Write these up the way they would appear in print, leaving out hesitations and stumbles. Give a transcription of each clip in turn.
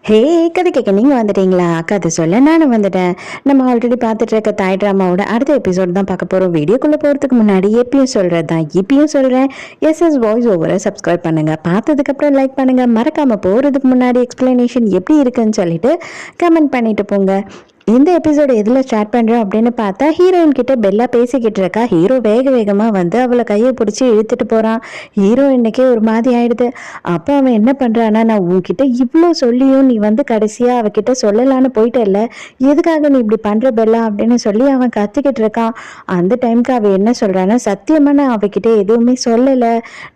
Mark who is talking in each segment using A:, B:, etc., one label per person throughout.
A: ஹே, கதை கேட்க நீங்கள் வந்துட்டீங்களா? கதை சொல்ல நானும் வந்துட்டேன். நம்ம ஆல்ரெடி பார்த்துட்டு இருக்க தாய் ட்ராமாவோட அடுத்த எபிசோட் தான் பார்க்க போகிறோம். வீடியோக்குள்ளே போகிறதுக்கு முன்னாடி எப்பயும் சொல்கிறது தான் இப்பயும் சொல்கிறேன். எஸ்எஸ் வாய்ஸ் ஓவரை சப்ஸ்கிரைப் பண்ணுங்கள். பார்த்ததுக்கப்புறம் லைக் பண்ணுங்கள். மறக்காமல் போகிறதுக்கு முன்னாடி எக்ஸ்பிளனேஷன் எப்படி இருக்குன்னு சொல்லிட்டு கமெண்ட் பண்ணிட்டு போங்க. இந்த எபிசோடு எதில் ஸ்டார்ட் பண்ணுறோம் அப்படின்னு பார்த்தா, ஹீரோயின் கிட்ட பெல்லா பேசிக்கிட்டு இருக்கா. ஹீரோ வேக வேகமாக வந்து அவளை கையை பிடிச்சி இழுத்துட்டு போகிறான். ஹீரோயினுக்கே ஒரு மாதிரி ஆயிடுது. அப்போ அவன் என்ன பண்ணுறான்னா, நான் உன்கிட்ட இவ்வளோ சொல்லியும் நீ வந்து கடைசியாக அவகிட்ட சொல்லலான்னு போயிட்டல, எதுக்காக நீ இப்படி பண்ணுற பெல்லா அப்படின்னு சொல்லி அவன் கத்திக்கிட்டு இருக்கான். அந்த டைமுக்கு அவள் என்ன சொல்கிறான்னா, சத்தியமாக நான் அவகிட்ட எதுவுமே சொல்லலை,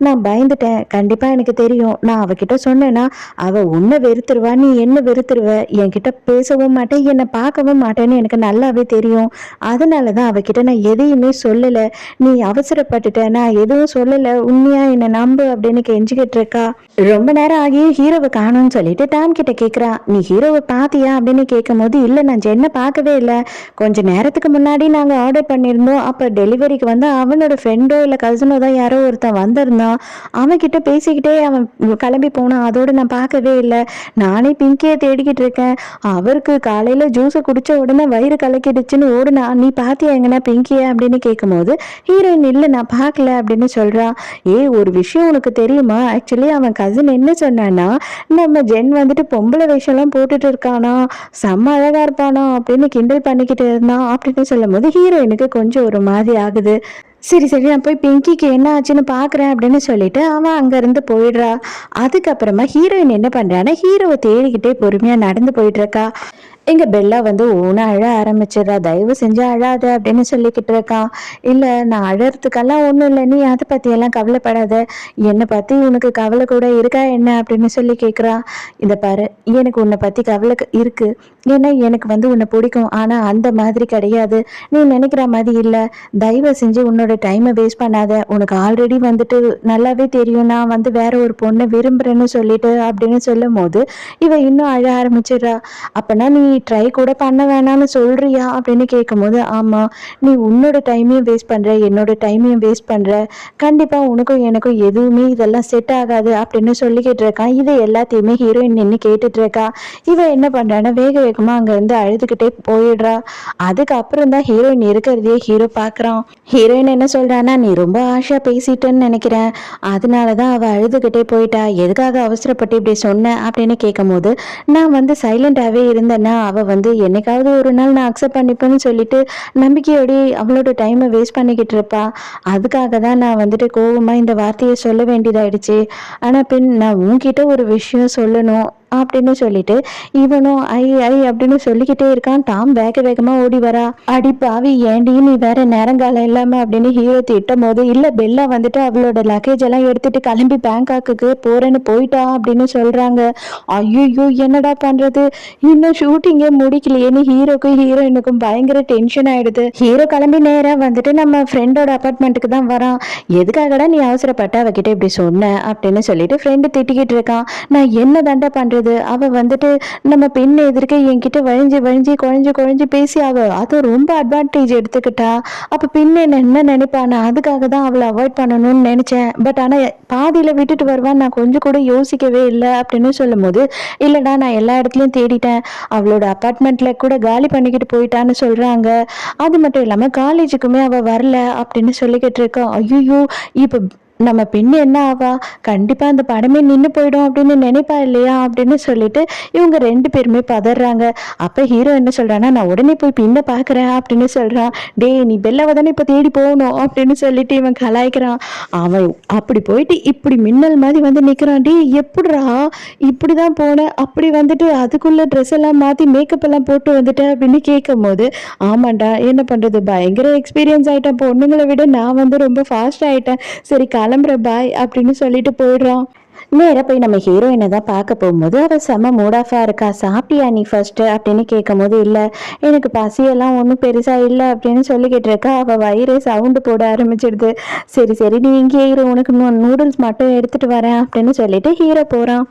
A: நான் பயந்துட்டேன். கண்டிப்பாக எனக்கு தெரியும், நான் அவகிட்ட சொன்னேன்னா அவள் உன்னை வெறுத்துருவா, நீ என்ன வெறுத்துருவ, என்கிட்ட பேசவும் மாட்டேன், என்னை பார்க்க மாட்டேன்னு எனக்கு நல்லாவே தெரியும். அதனால தான் அவகிட்ட நான் எதையுமே சொல்லலை. நீ அவசரப்பட்டுட்ட, நான் எதுவும் சொல்லலை, உண்மையா என்னை நம்பு அப்படின்னு கெஞ்சிக்கிட்டு இருக்கா. ரொம்ப நேரம் ஆகி ஹீரோவை காணும்னு சொல்லிட்டு டாம் கிட்ட கேட்குறா. நீ ஹீரோவை பார்த்தியா அப்படின்னு கேட்கும் போது, இல்லை நான் ஜென்னை பார்க்கவே இல்லை, கொஞ்ச நேரத்துக்கு முன்னாடி நாங்கள் ஆர்டர் பண்ணியிருந்தோம், அப்போ டெலிவரிக்கு வந்து அவனோட ஃப்ரெண்டோ இல்லை கசினோ தான் யாரோ ஒருத்தன் வந்திருந்தான், அவன்கிட்ட பேசிக்கிட்டே அவன் கிளம்பி போனான், அதோடு நான் பார்க்கவே இல்லை. நானே பிங்கியை தேடிக்கிட்டு இருக்கேன், அவருக்கு காலையில் ஜூஸை குடிச்ச உடனே வயிறு கலக்கிடுச்சுன்னு ஓடுனா, நீ பாத்தியா எங்கன்னா பிங்கிய அப்படின்னு கேட்கும்போது ஹீரோயின் இல்லை நான் பார்க்கல அப்படின்னு சொல்றான். ஒரு விஷயம் உனக்கு தெரியுமா, ஆக்சுவலி அவன் கசின் என்ன சொன்னான்னா, நம்ம ஜென் வந்துட்டு பொம்பளை வேஷம்லாம் போட்டுட்டு இருக்கானா, செம்ம அழகா இருப்பானா அப்படின்னு கிண்டல் பண்ணிக்கிட்டு இருந்தான் அப்படின்னு சொல்லும் போது ஹீரோயினுக்கு கொஞ்சம் ஒரு மாதிரி ஆகுது. சரி சரி, நான் போய் பிங்கிக்கு என்ன ஆச்சுன்னு பார்க்குறேன் அப்படின்னு சொல்லிட்டு அவன் அங்கேருந்து போயிடுறா. அதுக்கப்புறமா ஹீரோயின் என்ன பண்ணுறான்னா, ஹீரோவை தேடிக்கிட்டே பொறுமையாக நடந்து போயிட்டு இருக்கா. எங்க பெல்லா வந்து ஓன அழ ஆரம்பிச்சிடறா. தயவு செஞ்சு அழாத அப்படின்னு சொல்லிக்கிட்டு இருக்கான். இல்லை நான் அழறதுக்கெல்லாம் ஒன்றும் இல்லை, நீ அதை பற்றியெல்லாம் கவலைப்படாத, என்னை பற்றி உனக்கு கவலை கூட இருக்கா என்ன அப்படின்னு சொல்லி கேட்குறா. இந்த பாரு, எனக்கு உன்னை பற்றி கவலை இருக்கு, ஏன்னா எனக்கு வந்து உன்னை பிடிக்கும், ஆனால் அந்த மாதிரி கிடையாது, நீ நினைக்கிற மாதிரி இல்லை, தயவு செஞ்சு உன்னோட டைமை வேஸ்ட் பண்ணாத, உனக்கு ஆல்ரெடி வந்துட்டு நல்லாவே தெரியும் நான் வந்து வேற ஒரு பொண்ணை விரும்புகிறேன்னு சொல்லிட்டு அப்படின்னு சொல்லும் போது இவ இன்னும் அழ ஆரம்பிச்சிடுறா. அப்பனா நீ ட்ரை கூட பண்ண வேணாம்னு சொல்றியா அப்படின்னு கேட்கும்போது, ஆமா, நீ உன்னோட டைமையும் வேஸ்ட் பண்ற, என்னோட டைமையும் வேஸ்ட் பண்ற, கண்டிப்பா உனக்கும் எனக்கும் எதுவுமே இதெல்லாம் செட் ஆகாது அப்படின்னு சொல்லிக்கிட்டு இருக்கான். இது எல்லாத்தையுமே ஹீரோயின் நின்று கேட்டுட்டு இருக்கா. இவ என்ன பண்றான்னா வேக வேகமா அங்க இருந்து அழுதுகிட்டே போயிடுறா. அதுக்கப்புறம் தான் ஹீரோயின் இருக்கிறதையே ஹீரோ பாக்குறான். ஹீரோயின் என்ன சொல்றான்னா, நீ ரொம்ப ஆசையா பேசிட்டேன்னு நினைக்கிறேன், அதனாலதான் அவ அழுதுகிட்டே போயிட்டா, எதுக்காக அவசரப்பட்டு இப்படி சொன்ன அப்படின்னு கேட்கும் போது, நான் வந்து சைலண்டாவே இருந்தேன்னா அவள் வந்து என்னைக்காவது ஒரு நாள் நான் அக்செப்ட் பண்ணிப்பேன்னு சொல்லிட்டு நம்பிக்கையோடு அவளோட டைமை வேஸ்ட் பண்ணிக்கிட்டு இருப்பா. அதுக்காக தான் நான் வந்துட்டு கோபமாக இந்த வார்த்தையை சொல்ல வேண்டியதாயிடுச்சு. ஆனால் பின் நான் உன்கிட்ட ஒரு விஷயம் சொல்லணும் அப்படின்னு சொல்லிட்டு இவனும் ஐ ஐ அப்படின்னு சொல்லிக்கிட்டே இருக்கான். டாம் வேக வேகமா ஓடி வரா. அடி பாவி, ஏண்டி நீ வேற நேரங்காலம் இல்லாம அப்படின்னு ஹீரோ திட்டும் போது, இல்ல பெல்லா வந்துட்டு அவளோட லக்கேஜ் எல்லாம் எடுத்துட்டு கிளம்பி பேங்காக்கு போறேன்னு போயிட்டா அப்படின்னு சொல்றாங்க. ஐயோ, என்னடா பண்றது, இன்னும் ஷூட்டிங்கே முடிக்கலையேன்னு ஹீரோக்கும் ஹீரோயினுக்கும் பயங்கர டென்ஷன் ஆயிடுது. ஹீரோ கிளம்பி நேரா வந்துட்டு நம்ம ஃப்ரெண்டோட அப்பார்ட்மெண்ட்டுக்கு தான் வரான். எதுக்காகடா நீ அவசரப்பட்ட அவகிட்ட இப்படி சொன்ன அப்படின்னு சொல்லிட்டு ஃப்ரெண்டு திட்டிக்கிட்டு இருக்கான். நான் என்ன தண்டை பண்றது, அவ வந்துட்டு நம்ம பெண் எதிர்க்க என்கிட்ட வழிஞ்சு வழிஞ்சு குழஞ்சு குழஞ்சு பேசி அவ அது ரொம்ப அட்வான்டேஜ் எடுத்துக்கிட்டா. அப்ப பின்ன என்ன நினைப்பா, நான் அதுக்காக தான் அவளை அவாய்ட் பண்ணணும்னு நினைச்சேன், பட் ஆனா பாதியில விட்டுட்டு வருவான், நான் கொஞ்சம் கூட யோசிக்கவே இல்லை அப்படின்னு சொல்லும் போது, இல்லடா நான் எல்லா இடத்துலயும் தேடிட்டேன், அவளோட அப்பார்ட்மெண்ட்ல கூட காலி பண்ணிக்கிட்டு போயிட்டான்னு சொல்றாங்க, அது மட்டும் இல்லாம காலேஜுக்குமே அவ வரல அப்படின்னு சொல்லிக்கிட்டு இருக்கோம். ஐயோ, இப்ப நம்ம பெண் என்ன ஆவா, கண்டிப்பா அந்த படமே நின்று போயிடும் அப்படின்னு நினைப்பா இல்லையா அப்படின்னு சொல்லிட்டு இவங்க ரெண்டு பேருமே பதறாங்க. அப்ப ஹீரோ என்ன சொல்றான்னா, நான் உடனே போய் பின்ன பாக்குறேன் அப்படின்னு சொல்றான். டேய், நீ பெல்லாவை தானே இப்ப தேடி போகணும் அப்படின்னு சொல்லிட்டு இவன் கலாய்க்கிறான். அவன் அப்படி போயிட்டு இப்படி மின்னல் மாதிரி வந்து நிக்கிறான். டே, எப்படிரா இப்படிதான் போன, அப்படி வந்துட்டு அதுக்குள்ள ட்ரெஸ் எல்லாம் மாத்தி மேக்கப் எல்லாம் போட்டு வந்துட்டு அப்படின்னு கேட்கும் போது, ஆமாண்டா என்ன பண்றது, பயங்கர எக்ஸ்பீரியன்ஸ் ஆயிட்டேன், பொண்ணுங்களை விட நான் வந்து ரொம்ப ஃபாஸ்ட் ஆயிட்டேன், சரி கிளம்புற பாய் அப்படின்னு சொல்லிட்டு போயிடுறான். நேராக போய் நம்ம ஹீரோயினை தான் பார்க்க போகும்போது அவள் செம்ம மூட் ஆஃபாக இருக்கா. சாப்பிட்டியா நீ ஃபர்ஸ்ட்டு அப்படின்னு கேட்கும் போது, இல்லை எனக்கு பசியெல்லாம் ஒன்றும் பெருசாக இல்லை அப்படின்னு சொல்லிக்கிட்டு இருக்கா. அவள் வயிறே சவுண்டு போட ஆரம்பிச்சிடுது. சரி சரி, நீ இங்கே ஹீரோ உனக்கு நூடுல்ஸ் மட்டும் எடுத்துகிட்டு வரேன் அப்படின்னு சொல்லிட்டு ஹீரோ போகிறான்.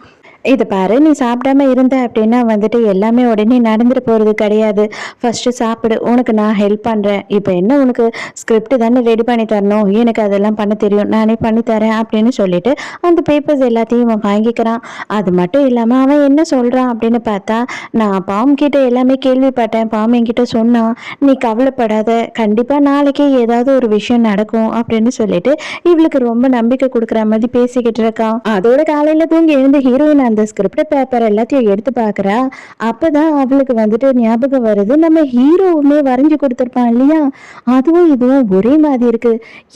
A: இதை பாரு, நீ சாப்பிடாம இருந்த அப்படின்னா வந்துட்டு எல்லாமே உடனே நடந்துட்டு போகிறது கிடையாது. ஃபஸ்ட்டு சாப்பிடு, உனக்கு நான் ஹெல்ப் பண்ணுறேன். இப்போ என்ன உனக்கு ஸ்கிரிப்ட் தானே ரெடி பண்ணி தரணும், எனக்கு அதெல்லாம் பண்ண தெரியும், நானே பண்ணி தரேன் அப்படின்னு சொல்லிட்டு அந்த பேப்பர்ஸ் எல்லாத்தையும் அவன் வாங்கிக்கிறான். அது மட்டும் இல்லாமல் அவன் என்ன சொல்கிறான் அப்படின்னு பார்த்தா, நான் பாம் கிட்ட எல்லாமே கேள்விப்பட்டேன், பாம் என்கிட்ட சொன்னான், நீ கவலைப்படாத, கண்டிப்பாக நாளைக்கே ஏதாவது ஒரு விஷயம் நடக்கும் அப்படின்னு சொல்லிட்டு இவளுக்கு ரொம்ப நம்பிக்கை கொடுக்குற மாதிரி பேசிக்கிட்டு இருக்கான். அதோட காலையில் தூங்கி எழுந்த ஹீரோயின் அந்த ஸ்கிரிப்ட் பேப்பர் எல்லாத்தையும் எடுத்து பார்க்குறா. அப்பதான் அவளுக்கு வந்துட்டு ஞாபகம் வருது, நம்ம ஹீரோவுமே வரைஞ்சி கொடுத்துருப்பான் இல்லையா, அதுவும் இதுவும் ஒரே மாதிரி இருக்கு.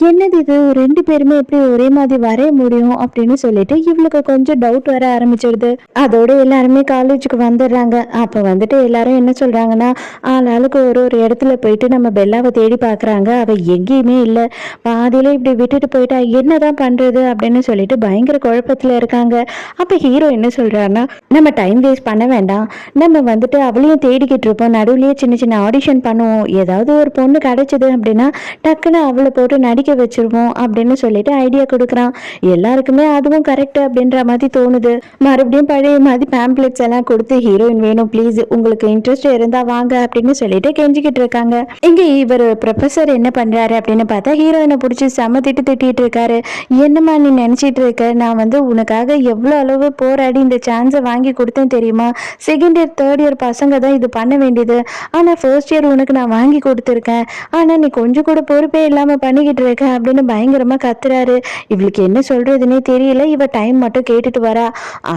A: என்னது இது, ரெண்டு பேருமே எப்படி ஒரே மாதிரி வரைய முடியும் அப்படின்னு சொல்லிட்டு இவளுக்கு கொஞ்சம் டவுட் வர ஆரம்பிச்சிடுது. அதோட எல்லாருமே காலேஜுக்கு வந்துடுறாங்க. அப்போ வந்துட்டு எல்லாரும் என்ன சொல்றாங்கன்னா, ஆளாளுக்கு ஒரு ஒரு இடத்துல போயிட்டு நம்ம பெல்லாவை தேடி பார்க்குறாங்க. அவள் எங்கேயுமே இல்லை, பாதியில இப்படி விட்டுட்டு போயிட்டா, என்னதான் பண்றது அப்படின்னு சொல்லிட்டு பயங்கர குழப்பத்தில் இருக்காங்க. அப்போ ஹீரோ என்ன சொல்றாருன்னா, நம்ம டைம் வேஸ்ட் பண்ண வேண்டாம், நம்ம வந்துட்டு அவளையும் தேடிக்கிட்டு இருப்போம், நடுவுலயே சின்ன சின்ன ஆடிஷன் பண்ணுவோம், ஏதாவது ஒரு பொண்ணு கிடைச்சது அப்படின்னா டக்குன்னு அவளை போட்டு நடிக்க வச்சிருவோம் அப்படின்னு சொல்லிட்டு ஐடியா கொடுக்குறான். எல்லாருக்குமே அதுவும் கரெக்ட் அப்படின்ற மாதிரி தோணுது. மறுபடியும் பழைய மாதிரி பேம்ப்ளெட்ஸ் எல்லாம் கொடுத்து, ஹீரோயின் வேணும் ப்ளீஸ், உங்களுக்கு இன்ட்ரெஸ்ட் இருந்தா வாங்க அப்படின்னு சொல்லிட்டு கெஞ்சிக்கிட்டு இருக்காங்க. இங்க இவர் ப்ரொஃபசர் என்ன பண்றாரு அப்படின்னு பார்த்தா, ஹீரோயினை பிடிச்சி செம திட்டிட்டு இருக்காரு. என்னம்மா நீ நினைச்சிட்டு இருக்க, நான் வந்து உனக்காக எவ்வளோ அளவு போராடி இந்த சான்ஸை வாங்கி கொடுத்தேன் தெரியுமா, செகண்ட் இயர் தேர்ட் இயர் பசங்க தான் இது பண்ண வேண்டியது, ஆனால் ஃபர்ஸ்ட் இயர் உனக்கு நான் வாங்கி கொடுத்துருக்கேன், ஆனால் நீ கொஞ்சம் கூட பொறுப்பே இல்லாமல் பண்ணிக்கிட்டு இருக்க அப்படின்னு பயங்கரமாக கத்துறாரு. இவளுக்கு என்ன சொல்றதுன்னே தெரியல. இவ டைம் மட்டும் கேட்டுட்டு வரா.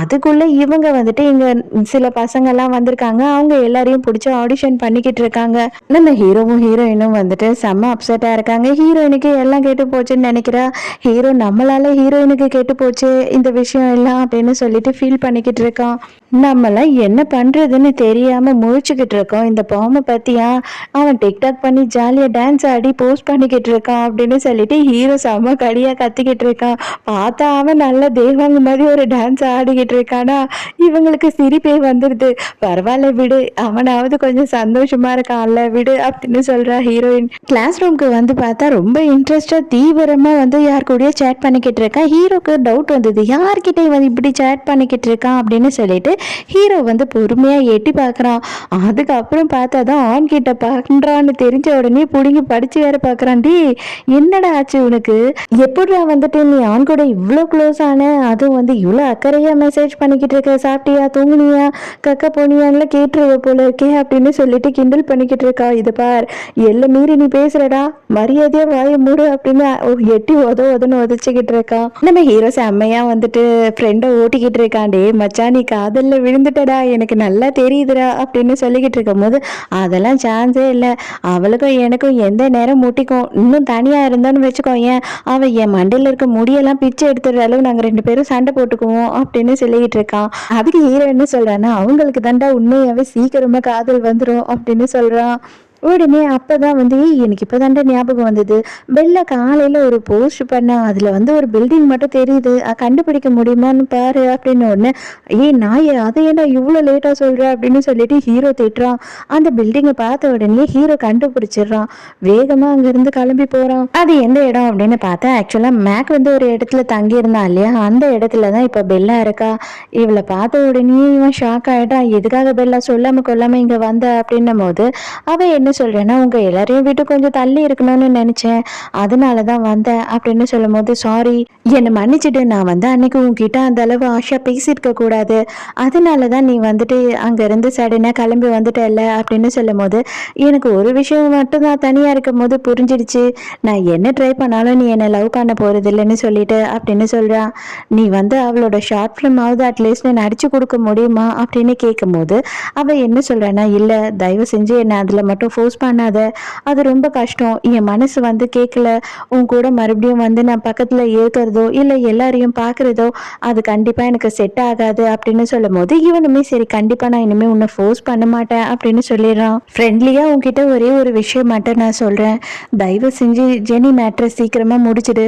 A: அதுக்குள்ள இவங்க வந்துட்டு இங்க சில பசங்கள்லாம் வந்திருக்காங்க. அவங்க எல்லாரையும் பிடிச்சி ஆடிஷன் பண்ணிக்கிட்டு இருக்காங்க. நம்ம ஹீரோவும் ஹீரோயினும் வந்துட்டு செம்ம அப்செட்டா இருக்காங்க. ஹீரோயினுக்கு எல்லாம் கேட்டு போச்சுன்னு நினைக்கிறா. ஹீரோ நம்மளால ஹீரோயினுக்கு கேட்டு போச்சு இந்த விஷயம் எல்லாம் அப்படின்னு சொல்லிட்டு ஃபீல் பண்ணிக்கிட்டு இருக்கான். நம்மளாம் என்ன பண்றதுன்னு தெரியாம முழிச்சுக்கிட்டு இருக்கோம். இந்த பாம்பை பத்தியா, அவன் டிக்டாக் பண்ணி ஜாலியா டான்ஸ் ஆடி போஸ்ட் பண்ணிக்கிட்டு இருக்கான் அப்படின்னு சொல்லிட்டு ஹீரோ செம்ம கடியா கத்திக்கிட்டு இருக்கான். பார்த்தா அவன் நல்ல தேவாங்க மாதிரி ஒரு டான்ஸ் ஆடிக்கிட்டு இருக்கானா, இவங்களுக்கு சிரிப்பே வந்துடுது. பரவாயில்ல விடு, அவனாவது கொஞ்சம் சந்தோஷமா இருக்கான்ல விடு அப்படின்னு சொல்றா ஹீரோயின். கிளாஸ் ரூம்க்கு வந்து பார்த்தா ரொம்ப இன்ட்ரெஸ்டா தீவிரமா வந்து யார் கூடயோ சேட் பண்ணிக்கிட்டு இருக்கான். ஹீரோக்கு டவுட் வந்தது, யார்கிட்ட இவன் இப்படி சேட் பண்ணிக்கிட்டு இருக்கான் அப்படின்னு சொல்லிட்டு ஹீரோ வந்து பொறுமையா எட்டி பார்க்குறான். அதுக்கப்புறம் பார்த்தா தான் ஆன் கிட்ட பண்றான்னு தெரிஞ்ச உடனே பிடிங்கி படிச்சு வேற பார்க்குறான். டி என்னடா ஆச்சு உனக்கு, எப்படிடா வந்துட்டு நீ ஆன் கூட இவ்வளோ க்ளோஸ் ஆன, அதுவும் வந்து இவ்வளோ அக்கறையா மெசேஜ் பண்ணிக்கிட்டு இருக்க, சாப்பிட்டியா தூங்குனியா கக்க போனியான்ல கேட்டுருவ போல இருக்கே அப்படின்னு சொல்லிட்டு கிண்டல் பண்ணிக்கிட்டு இருக்கா. இது பார், எல்லாம் மீறி நீ பேசுறடா, மரியாதையா வாய மூடு அப்படின்னு எட்டி உதன்னு உதச்சிக்கிட்டு இருக்கான். நம்ம ஹீரோ செம்மையா வந்துட்டு ஃப்ரெண்டை ஓட்டிக்கிட்டு இருக்கான். டே மச்சான் நீ காதல் விழுந்துட்டடா, எனக்கு நல்லா தெரியுதுடா அப்படின்னு சொல்லிக்கிட்டு இருக்கும் போது, அதெல்லாம் சான்ஸே இல்லை, அவளுக்கும் எனக்கும் எந்த நேரம் முட்டிக்கும், இன்னும் தனியா இருந்தோன்னு வச்சுக்கோ, ஏன் அவ என் மண்டையில இருக்க முடியெல்லாம் பிச்சை எடுத்துடுற அளவு நாங்க ரெண்டு பேரும் சண்டை போட்டுக்குவோம் அப்படின்னு சொல்லிக்கிட்டு இருக்கான். அதுக்கு ஹீரோ என்ன சொல்றான்னா, அவங்களுக்கு தாண்டா உண்மையாவே சீக்கிரமா காதல் வந்துடும் அப்படின்னு சொல்றான். உடனே அப்பதான் வந்து எனக்கு இப்பதான்டா ஞாபகம் வந்தது, பெல்ல காலையில ஒரு போஸ்ட் பண்ண, அதுல வந்து ஒரு பில்டிங் மட்டும் தெரியுது, கண்டுபிடிக்க முடியுமான்னு பாரு அப்படின்னு ஒண்ணு. நாயே, அதை ஏன்னா இவ்வளவு லேட்டா சொல்ற அப்படின்னு சொல்லிட்டு ஹீரோ திட்டுறான். அந்த பில்டிங்கை பார்த்த உடனே ஹீரோ கண்டுபிடிச்சிடுறான். வேகமா அங்க இருந்து கிளம்பி போறான். அது எந்த இடம் அப்படின்னு பார்த்தா, ஆக்சுவலா மேக் வந்து ஒரு இடத்துல தங்கி இருந்தான் இல்லையா, அந்த இடத்துலதான் இப்ப பெல்லா இருக்கா. இவளை பார்த்த உடனே இவன் ஷாக் ஆயிட்டான். எதுக்காக பெல்லா சொல்லாம கொல்லாம இங்க வந்த அப்படின்னும் போது அவ என்ன சொல்றேன்னா, உங்க எல்லாரையும் விட்டு கொஞ்சம் தள்ளி இருக்கணும்னு நினைச்சேன், அதனாலதான் வந்தேன் அப்படின்னு சொல்லும் போது, சாரி என்னை மன்னிச்சுட்டு, நான் வந்து அன்னைக்கு உங்ககிட்ட அந்த அளவு ஆஷா பேசியிருக்க கூடாது, அதனாலதான் நீ வந்துட்டு அங்க இருந்து சடனா கிளம்பி வந்துட்டல அப்படின்னு சொல்லும் போது, எனக்கு ஒரு விஷயம் மட்டும் தான் தனியா இருக்கும் போது புரிஞ்சிடுச்சு, நான் என்ன ட்ரை பண்ணாலும் நீ என்னை லவ் பண்ண போறது இல்லைன்னு சொல்லிட்டு அப்படின்னு சொல்றான். நீ வந்து அவளோட ஷார்ட் ஃபிலிம் ஆகுது அட்லீஸ்ட் நடிச்சு கொடுக்க முடியுமா அப்படின்னு கேட்கும் போது அவ என்ன சொல்றான்னா, இல்ல தயவு செஞ்சு என்ன அதுல மட்டும் ஃபோர்ஸ் பண்ணாத, அது ரொம்ப கஷ்டம், என் மனசு வந்து கேட்கல, உன் கூட மறுபடியும் வந்து நான் பக்கத்துல இருக்கிறதோ இல்லை எல்லாரையும் பார்க்குறதோ அது கண்டிப்பா எனக்கு செட் ஆகாது அப்படின்னு சொல்லும் போது இவனுமே சரி கண்டிப்பா நான் இனிமே உன்னை ஃபோர்ஸ் பண்ண மாட்டேன் அப்படின்னு சொல்லிடுறான். ஃப்ரெண்ட்லியா உன்கிட்ட ஒரே ஒரு விஷயம் மட்டும் நான் சொல்றேன், தயவு செஞ்சு ஜெனி மேட்ரை சீக்கிரமா முடிச்சிடு,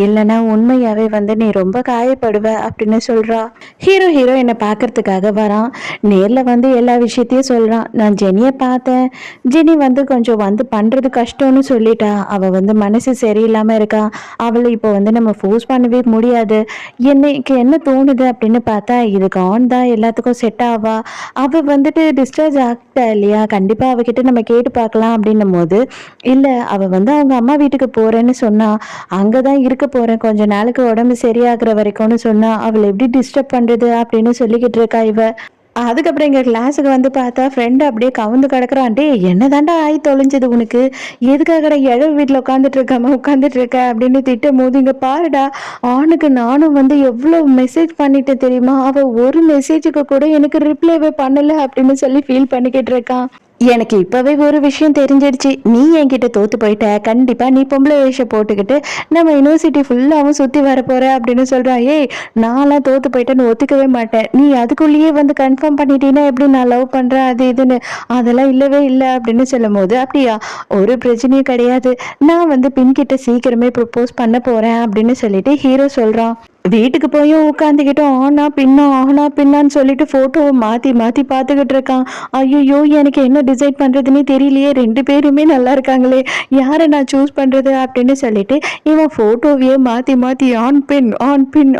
A: இல்லைன்னா உண்மையாவே வந்து நீ ரொம்ப காயப்படுவ அப்படின்னு சொல்றா. ஹீரோ என்னை பார்க்கறதுக்காக வரான். நேர்ல வந்து எல்லா விஷயத்தையும் சொல்றான். நான் ஜெனியை பார்த்தேன், ஜெனி வந்து கொஞ்சம் வந்து பண்றது கஷ்டம்னு சொல்லிட்டா. அவ வந்து மனசு சரியில்லாம இருக்கா. அவள இப்போ வந்து நம்ம ஃபோர்ஸ் பண்ணவே முடியாது. என்னைக்கு என்ன தோணுது அப்படின்னு பார்த்தா, இதுக்கு ஆன் தான் எல்லாத்துக்கும் செட் ஆவா. அவ வந்துட்டு டிஸ்சார்ஜ் ஆகிட்டா இல்லையா? கண்டிப்பா அவகிட்ட நம்ம கேட்டு பார்க்கலாம் அப்படின்னும்போது, இல்ல அவ வந்து அவங்க அம்மா வீட்டுக்கு போறேன்னு சொன்னா. அங்க தான் இருக்க போறேன் கொஞ்ச நாளுக்கு உடம்பு சரியாகுற வரைக்கும்னு சொன்னா. அவள எப்படி டிஸ்டர்ப் பண்றது அப்படின்னு சொல்லிக்கிட்டு இருக்கா இவ. அதுக்கப்புறம் எங்க கிளாஸுக்கு வந்து பார்த்தா ஃப்ரெண்ட் அப்படியே கவுந்து கிடக்குறான். டேய் என்னதான்டா ஆயி தொலைஞ்சது உனக்கு? எதுக்காகடா எழவு வீட்ல உட்காந்துட்டு இருக்க அப்படின்னு திட்டும்போது, இங்க பாருடா ஆணுக்கு நானும் வந்து எவ்வளோ மெசேஜ் பண்ணிட்டேன் தெரியுமா? அவ ஒரு மெசேஜுக்கு கூட எனக்கு ரிப்ளைவே பண்ணல அப்படின்னு சொல்லி ஃபீல் பண்ணிக்கிட்டு இருக்கான். எனக்கு இப்பவே ஒரு விஷயம் தெரிஞ்சிடுச்சு. நீ என்கிட்ட தோத்து போயிட்ட. கண்டிப்பா நீ பொம்பளை வேஷம் போட்டுக்கிட்டு நம்ம யுனிவர்சிட்டி ஃபுல்லாவும் சுத்தி வரப்போற அப்படின்னு சொல்றான். ஏய் நான்லாம் தோத்து போயிட்டேன்னு ஒத்துக்கவே மாட்டேன். நீ அதுக்குள்ளேயே வந்து கன்ஃபார்ம் பண்ணிட்டீன்னா எப்படி நான் லவ் பண்றேன் அது இதுன்னு. அதெல்லாம் இல்லவே இல்ல அப்படின்னு சொல்லும்போது, அப்படியா ஒரு பிரச்சனையும் கிடையாது. நான் வந்து பின்கிட்ட சீக்கிரமே ப்ரொப்போஸ் பண்ண போறேன் அப்படின்னு சொல்லிட்டு ஹீரோ சொல்றான். வீட்டுக்கு போயும் உட்காந்துக்கிட்டு ஆனா பின்னான்னு சொல்லிட்டு போட்டோவை மாத்தி மாத்தி பார்த்துக்கிட்டு இருக்கான். ஐயோ எனக்கு என்ன டிசைட் பண்றதுன்னே தெரியலையே, 2 பேருமே நல்லா இருக்காங்களே, யாரை நான் சூஸ் பண்றது அப்படின்னு சொல்லிட்டு இவன் போட்டோவையே மாத்தி மாத்தி ஆன் பின்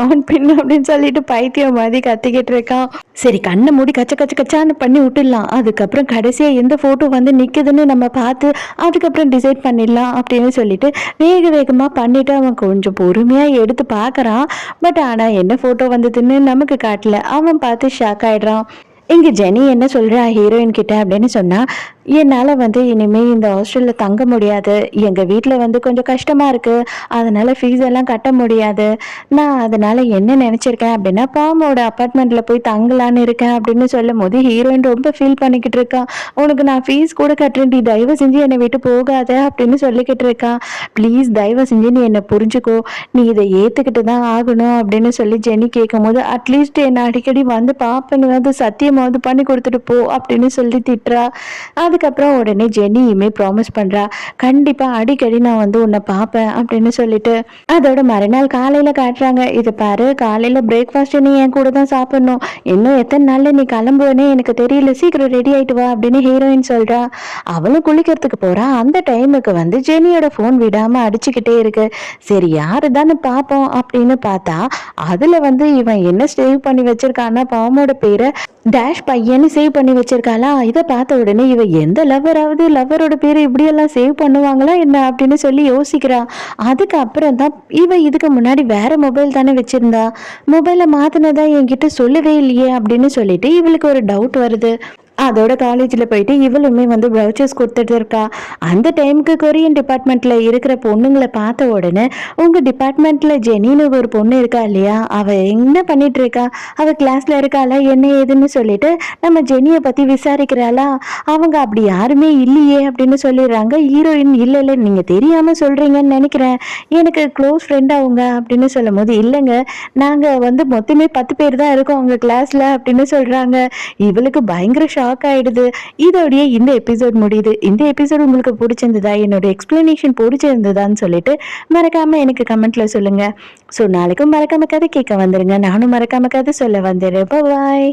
A: அப்படின்னு சொல்லிட்டு பைத்தியம் மாதிரி கத்திக்கிட்டு இருக்கான். சரி கண்ணை மூடி கச்ச கச்ச கச்சான்னு பண்ணி விட்டுடலாம். அதுக்கப்புறம் கடைசியா எந்த போட்டோ வந்து நிக்குதுன்னு நம்ம பார்த்து அதுக்கப்புறம் டிசைட் பண்ணிடலாம் அப்படின்னு சொல்லிட்டு வேகமா பண்ணிட்டு அவன் கொஞ்சம் பொறுமையா எடுத்து பார்க்கறான். பட் ஆனா என்ன போட்டோ வந்ததுன்னு நமக்கு காட்டல. அவன் பார்த்து ஷாக் ஆயிடுறான். இங்க ஜெனி என்ன சொல்றா ஹீரோயின் கிட்ட அப்படின்னு சொன்னா, என்னால வந்து இனிமே இந்த ஹாஸ்டல்ல தங்க முடியாது. எங்க வீட்ல வந்து கொஞ்சம் கஷ்டமா இருக்கு. அதனால ஃபீஸ் எல்லாம் கட்ட முடியாது. நான் அதனால என்ன நினைச்சிருக்கேன் அப்படின்னா, பாமோட அபார்ட்மெண்ட்ல போய் தங்கலான்னு இருக்கேன் அப்படின்னு சொல்லும்போது, ஹீரோயின் ரொம்ப ஃபீல் பண்ணிக்கிட்டு இருக்கா. உனக்கு நான் ஃபீஸ் கூட கட்டுறேன்டி, தயவு செஞ்சு என்னை விட்டு போகாத அப்படின்னு சொல்லிக்கிட்டு இருக்கா. ப்ளீஸ் தயவு செஞ்சு நீ என்னை புரிஞ்சுக்கோ. நீ இதை ஏத்துக்கிட்டு தான் ஆகணும் அப்படின்னு சொல்லி ஜெனி கேட்கும்போது, அட்லீஸ்ட் என்னை அடிக்கடி வந்து பாப்பேன்னு சத்தியமாவது பண்ணி கொடுத்துட்டு போ அப்படின்னு சொல்லி திட்டுறா. அதுக்கப்புறம் உடனே ஜெனியுமே ப்ராமிஸ் பண்றா. கண்டிப்பா அடிக்கடி நான் வந்து உன்னை பார்ப்பேன் அப்படின்னு சொல்லிட்டு. அதோட மறுநாள் காலையில காட்டுறாங்க. இது பாரு காலையில பிரேக்ஃபாஸ்ட் நீ என் கூட தான் சாப்பிடணும். இன்னும் எத்தனை நாள்ல நீ கிளம்புவேனே எனக்கு தெரியல, சீக்கிரம் ரெடி ஆயிட்டு வா அப்படின்னு ஹீரோயின் சொல்றா. அவளும் குளிக்கிறதுக்கு போறா. அந்த டைமுக்கு வந்து ஜெனியோட போன் விடாம அடிச்சுக்கிட்டே இருக்கு. சரி யாருதான்னு பார்ப்போம் அப்படின்னு பார்த்தா அதுல வந்து இவன் என்ன சேவ் பண்ணி வச்சிருக்கான்னா பாமோட பேரை டேஷ் பையன்னு சேவ் பண்ணி வச்சிருக்காளா. இதை பார்த்த உடனே இவ எந்த லவ்வரோட பேரு இப்படியெல்லாம் சேவ் பண்ணுவாங்களா என்ன அப்படின்னு சொல்லி யோசிக்கிறா. அதுக்கப்புறம் தான் இவ இதுக்கு முன்னாடி வேற மொபைல் தானே வச்சிருந்தா, மொபைலை மாத்தினதா என்கிட்ட சொல்லவே இல்லையே அப்படின்னு சொல்லிட்டு இவளுக்கு ஒரு டவுட் வருது. அதோட காலேஜில் போயிட்டு இவளுமே வந்து ப்ரௌச்சர்ஸ் கொடுத்துட்டு இருக்கா. அந்த டைமுக்கு கொரியன் டிபார்ட்மெண்ட்ல இருக்கிற பொண்ணுங்களை பார்த்த உடனே, உங்க டிபார்ட்மெண்ட்ல ஜெனின்னு ஒரு பொண்ணு இருக்கா இல்லையா, அவ என்ன பண்ணிட்டு இருக்கா, அவ கிளாஸ்ல இருக்காளா என்ன ஏதுன்னு சொல்லிட்டு நம்ம ஜெனியை பத்தி விசாரிக்கிறாளா. அவங்க அப்படி யாருமே இல்லையே அப்படின்னு சொல்லிடுறாங்க. ஹீரோயின் இல்ல இல்ல நீங்க தெரியாம சொல்றீங்கன்னு நினைக்கிறேன், எனக்கு க்ளோஸ் ஃப்ரெண்ட் அவங்க அப்படின்னு சொல்லும் போது, இல்லைங்க நாங்க வந்து மொத்தமே 10 பேர் தான் இருக்கோம் அவங்க கிளாஸ்ல அப்படின்னு சொல்றாங்க. இவளுக்கு பயங்கர ஷாக் ஆயிடுது. இதோடய இந்த எபிசோட் முடியுது. இந்த எபிசோட் உங்களுக்கு பிடிச்சிருந்ததா, என்னோட எக்ஸ்பிளனேஷன் பிடிச்சிருந்ததான்னு சொல்லிட்டு மறக்காம எனக்கு கமெண்ட்ல சொல்லுங்க. ஸோ நாளைக்கும் மறக்காம கதை கேட்க வந்துருங்க. நானும் மறக்காம கதை சொல்ல வந்துடுறேன். பாய்.